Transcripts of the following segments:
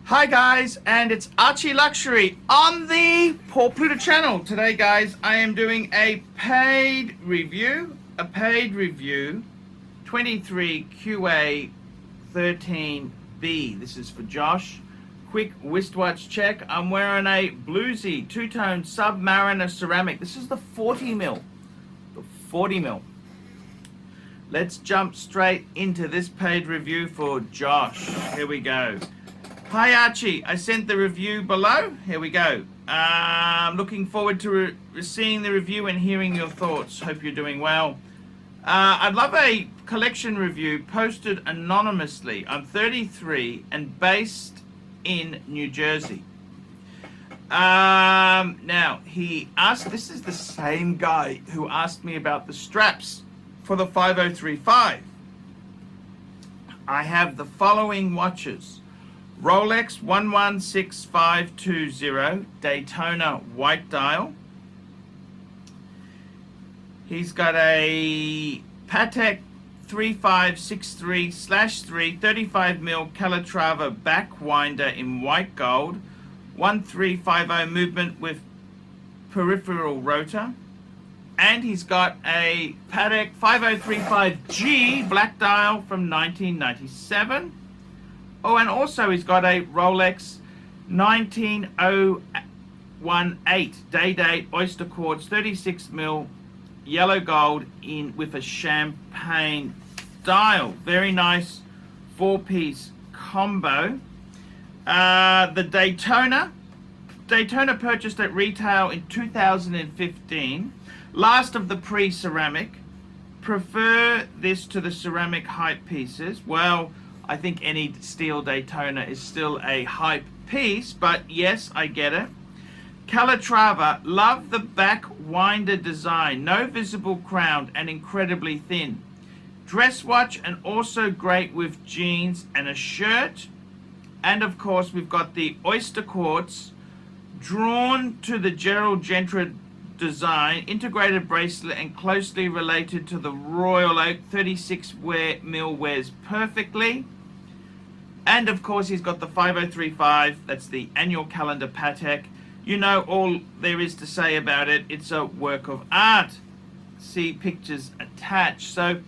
Hi guys, and it's ArchieLuxury on the Pluta channel. Today guys, I am doing a paid review, 23QA13b. This is for Josh. Quick wristwatch check. I'm wearing a bluesy two-tone Submariner ceramic. This is the 40 mil. The 40 mil. Let's jump straight into this paid review for Josh. Here we go. Hi Archie, I sent the review below. Here we go. I'm looking forward to seeing the review and hearing your thoughts. Hope you're doing well. I'd love a collection review posted anonymously. I'm 33 and based in New Jersey. Now, he asked, this is the same guy who asked me about the straps for the 5035. I have the following watches. Rolex 116520 Daytona white dial. He's got a Patek 3563/3 35 mil Calatrava back winder in white gold, 1350 movement with peripheral rotor. And he's got a Patek 5035G black dial from 1997. Oh, and also he's got a Rolex 19018 day date oyster quartz 36 mil yellow gold in with a champagne dial. Very nice 4-piece combo. The Daytona purchased at retail in 2015. Last of the pre-ceramic. Prefer this to the ceramic hype pieces. Well, I think any steel Daytona is still a hype piece, but yes, I get it. Calatrava, love the back winder design, no visible crown and incredibly thin. Dress watch and also great with jeans and a shirt. And of course, we've got the oyster quartz drawn to the Gerald Gentry design, integrated bracelet and closely related to the Royal Oak 36 mil wears perfectly. And of course he's got the 5035, that's the annual calendar Patek. You know all there is to say about it. It's a work of art. See pictures attached. So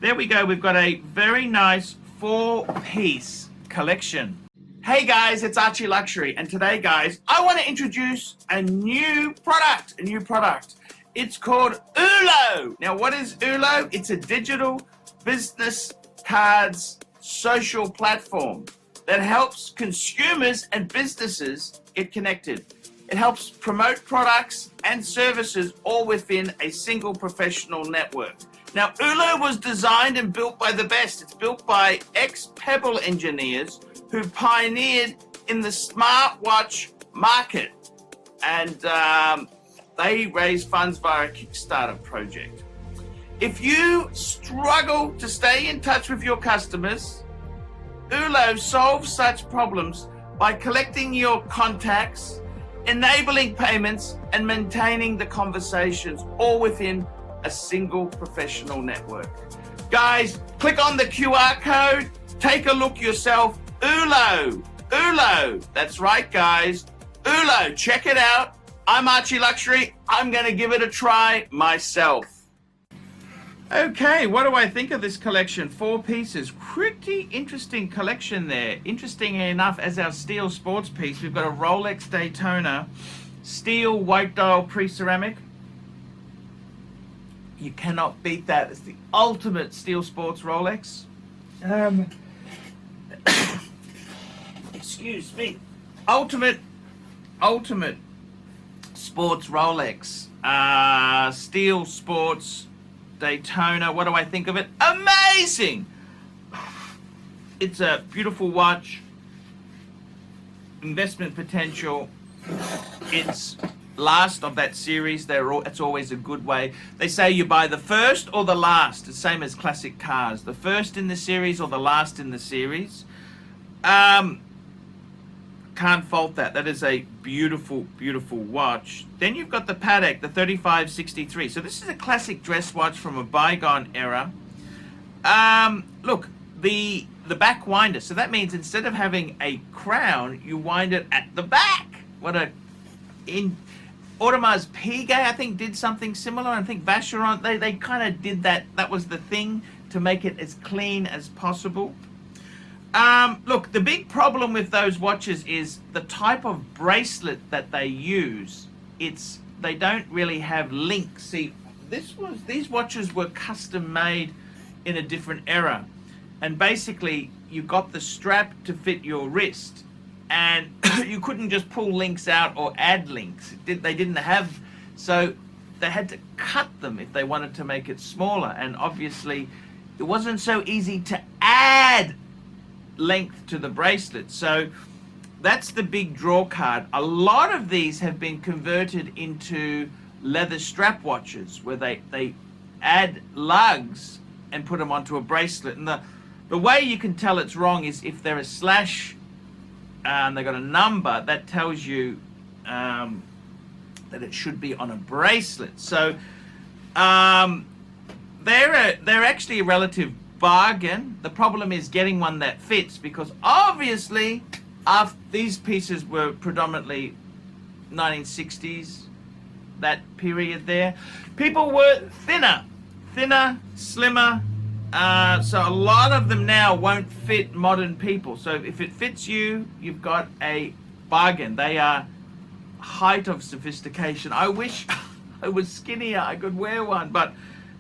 there we go. We've got a very nice 4-piece collection. Hey guys, it's ArchieLuxury, and today guys, I want to introduce a new product. It's called ULO. Now what is ULO? It's a digital business cards social platform that helps consumers and businesses get connected. It helps promote products and services all within a single professional network. Now, ULO was designed and built by the best. It's built by ex-Pebble engineers who pioneered in the smartwatch market. And they raised funds via a Kickstarter project. If you struggle to stay in touch with your customers, ULO solves such problems by collecting your contacts, enabling payments, and maintaining the conversations all within a single professional network. Guys, click on the QR code, take a look yourself. ULO, that's right guys, ULO, check it out. I'm ArchieLuxury. I'm gonna give it a try myself. Okay, what do I think of this collection? 4 pieces, pretty interesting collection there. Interesting enough, as our steel sports piece, we've got a Rolex Daytona steel white dial pre-ceramic. You cannot beat that. It's the ultimate steel sports Rolex. Excuse me. Ultimate sports Rolex. Steel sports Daytona. What do I think of it? Amazing! It's a beautiful watch. Investment potential. It's last of that series. It's always a good way. They say you buy the first or the last. It's same as classic cars. The first in the series or the last in the series. Can't fault that. That is a beautiful, beautiful watch. Then you've got the Patek, the 3563. So this is a classic dress watch from a bygone era. Look, the back winder. So that means instead of having a crown, you wind it at the back. What a in Audemars Piguet, I think, did something similar. I think Vacheron, they kind of did that. That was the thing, to make it as clean as possible. Look, the big problem with those watches is the type of bracelet that they use. They don't really have links. See, these watches were custom made in a different era, and basically you got the strap to fit your wrist, and you couldn't just pull links out or add links. They didn't have, so they had to cut them if they wanted to make it smaller, and obviously it wasn't so easy to add length to the bracelet. So that's the big draw card. A lot of these have been converted into leather strap watches, where they add lugs and put them onto a bracelet. And the way you can tell it's wrong is if they're a slash and they got a number, that tells you that it should be on a bracelet. So they're actually a relative bargain. The problem is getting one that fits, because obviously these pieces were predominantly 1960s, that period there. People were thinner, slimmer, so a lot of them now won't fit modern people. So if it fits you, you've got a bargain. They are height of sophistication. I wish I was skinnier, I could wear one, but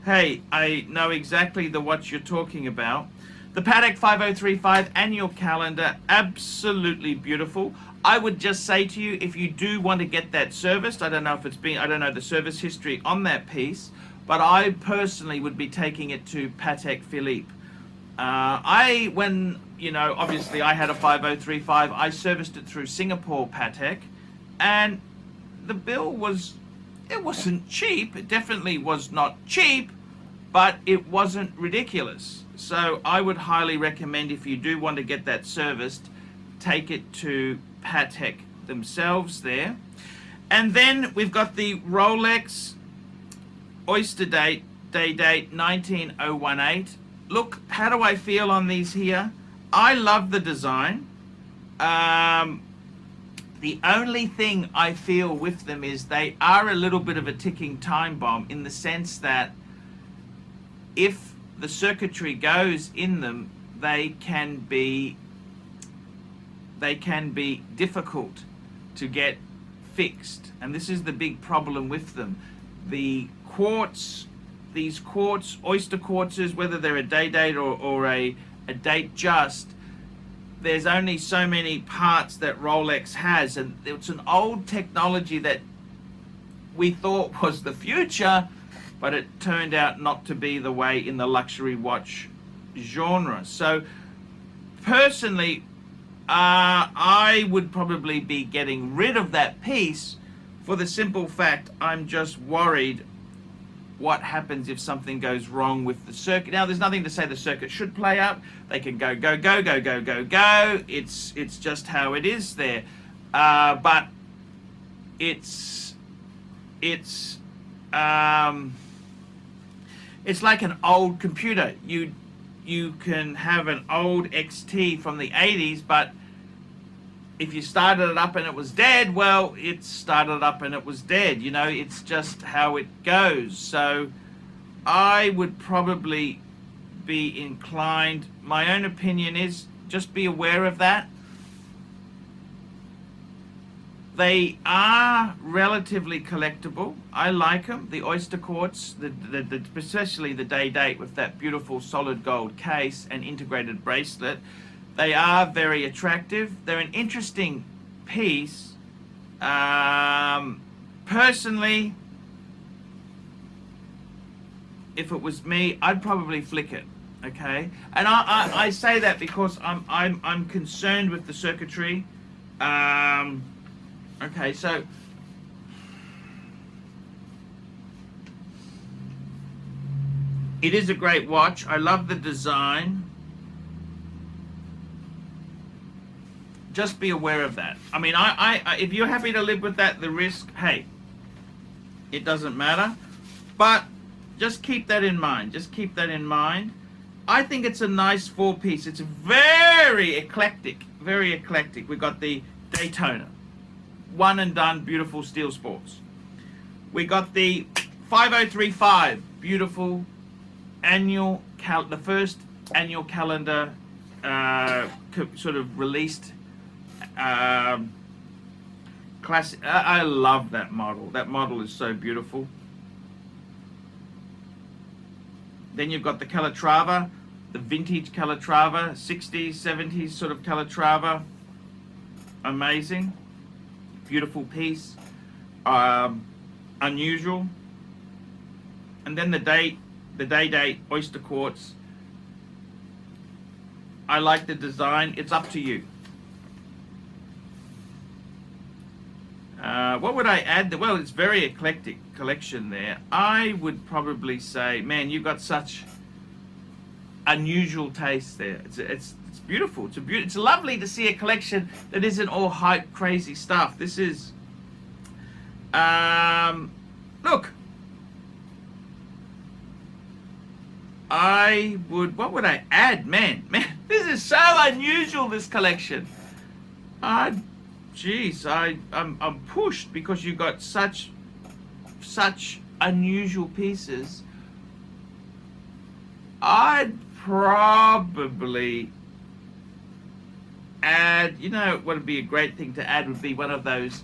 hey, I know exactly the watch you're talking about. The Patek 5035 annual calendar, absolutely beautiful. I would just say to you, if you do want to get that serviced, I don't know the service history on that piece, but I personally would be taking it to Patek Philippe. Obviously I had a 5035, I serviced it through Singapore Patek, and the bill wasn't cheap. It definitely was not cheap, but it wasn't ridiculous. So I would highly recommend, if you do want to get that serviced, take it to Patek themselves there. And then we've got the Rolex Oyster Day date 19018. Look, how do I feel on these here? I love the design. The only thing I feel with them is they are a little bit of a ticking time bomb, in the sense that if the circuitry goes in them, they can be difficult to get fixed, and this is the big problem with them. The quartz, these quartz, oyster quartzes, whether they're a day date or a date just, there's only so many parts that Rolex has, and it's an old technology that we thought was the future, but it turned out not to be the way in the luxury watch genre. So personally, I would probably be getting rid of that piece, for the simple fact I'm just worried what happens if something goes wrong with the circuit. Now, there's nothing to say the circuit should play out. They can go. It's just how it is there. But it's like an old computer. You can have an old XT from the 80s, but if you started it up and it was dead, well, it started up and it was dead. You know, it's just how it goes. So I would probably be inclined, my own opinion is, just be aware of that. They are relatively collectible. I like them. The oyster quartz, especially the day date with that beautiful solid gold case and integrated bracelet. They are very attractive. They're an interesting piece. Personally, if it was me, I'd probably flick it. Okay, and I say that because I'm concerned with the circuitry. Okay, so it is a great watch. I love the design. Just be aware of that. I mean, I if you're happy to live with that, the risk, hey, it doesn't matter. But just keep that in mind. Just keep that in mind. I think it's a nice 4-piece. It's very eclectic, very eclectic. We got the Daytona, one and done, beautiful steel sports. We got the 5035, beautiful annual the first annual calendar sort of released classic. I love that model. That model is so beautiful. Then you've got the Calatrava, the vintage Calatrava, 60s, 70s sort of Calatrava. Amazing. Beautiful piece. Unusual. And then the day-date oyster quartz. I like the design. It's up to you. What would I add? Well, it's very eclectic collection there. I would probably say, man, you've got such unusual taste there. It's beautiful. It's lovely to see a collection that isn't all hype, crazy stuff. This is, look. What would I add? Man, this is so unusual, this collection. Geez, I'm pushed because you got such unusual pieces. I'd probably add, you know, what would be a great thing to add would be one of those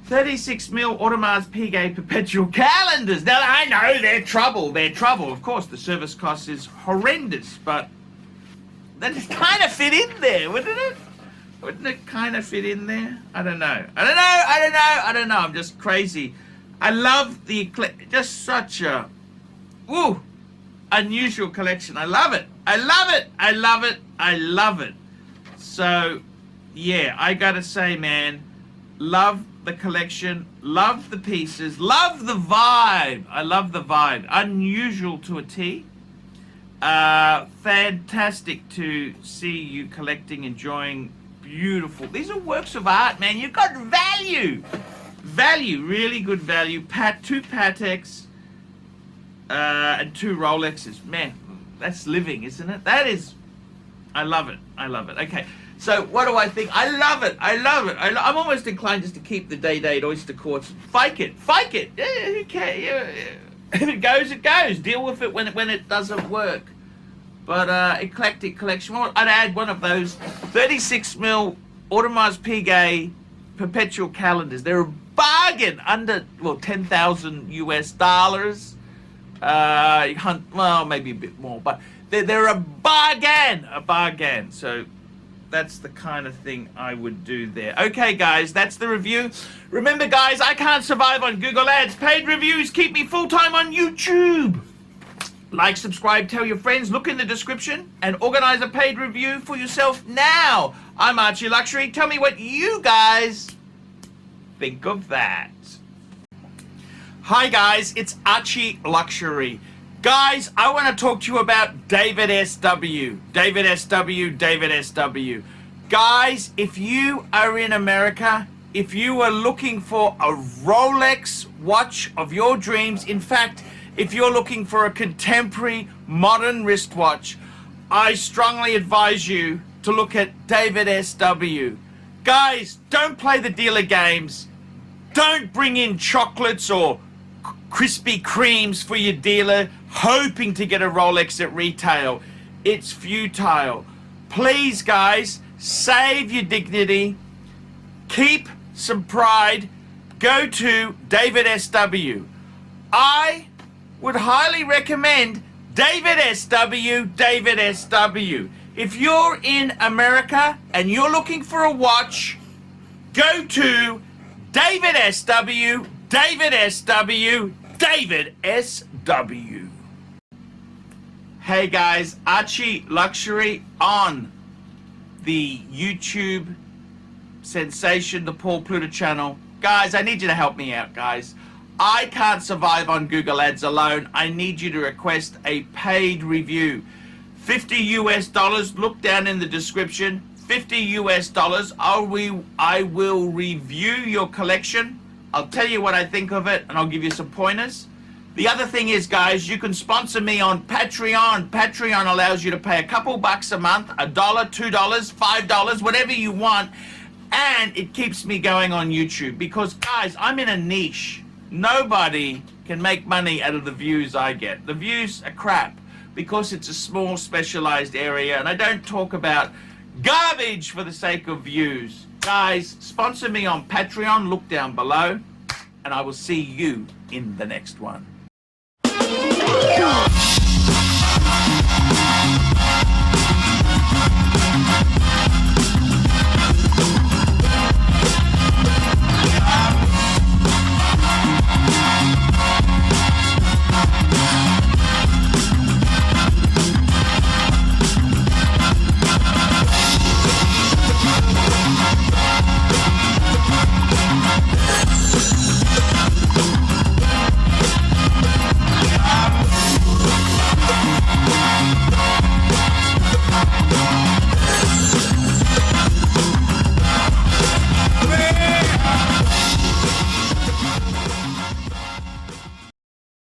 36mm Audemars Piguet perpetual calendars. Now, I know they're trouble. Of course, the service cost is horrendous, but that just kind of fit in there, wouldn't it? Wouldn't it kind of fit in there? I don't know. I'm just crazy. I love the, just such a, unusual collection. I love it. So, yeah, I gotta say, man, love the collection, love the pieces, love the vibe. I love the vibe. Unusual to a T. Fantastic to see you collecting, enjoying. Beautiful. These are works of art, man. You've got value. Really good value. Two Pateks and 2 Rolexes. Man, that's living, isn't it? That is. I love it. Okay. So what do I think? I love it. I'm almost inclined just to keep the day-date oyster quartz. Fake it. Yeah, who cares? If it goes, it goes. Deal with it when it doesn't work. But eclectic collection. I'd add one of those 36mm Audemars Piguet perpetual calendars. They're a bargain, under $10,000 US. Well, maybe a bit more, but they're a bargain. So that's the kind of thing I would do there. Okay, guys, that's the review. Remember, guys, I can't survive on Google Ads. Paid reviews keep me full-time on YouTube. Like, subscribe, tell your friends, look in the description, and organize a paid review for yourself now. I'm ArchieLuxury. Tell me what you guys think of that. Hi, guys. It's ArchieLuxury. Guys, I want to talk to you about David SW. David SW. Guys, if you are in America, if you are looking for a Rolex watch of your dreams, in fact, if you're looking for a contemporary modern wristwatch, I strongly advise you to look at David SW. Guys, don't play the dealer games. Don't bring in chocolates or Krispy Kremes for your dealer hoping to get a Rolex at retail. It's futile. Please, guys, save your dignity. Keep some pride. Go to David SW. I would highly recommend David SW. If you're in America and you're looking for a watch, go to David SW. Hey guys, ArchieLuxury on the YouTube sensation, the Paul Pluta channel. Guys, I need you to help me out, guys. I can't survive on Google Ads alone. I need you to request a paid review. $50 US. Look down in the description. $50 US. I will review your collection. I'll tell you what I think of it, and I'll give you some pointers. The other thing is, guys, you can sponsor me on Patreon. Patreon allows you to pay a couple bucks a month, $1, $2, $5, whatever you want, and it keeps me going on YouTube. Because, guys, I'm in a niche. Nobody can make money out of the views I get. The views are crap because it's a small, specialized area, and I don't talk about garbage for the sake of views. Guys, sponsor me on Patreon. Look down below, and I will see you in the next one.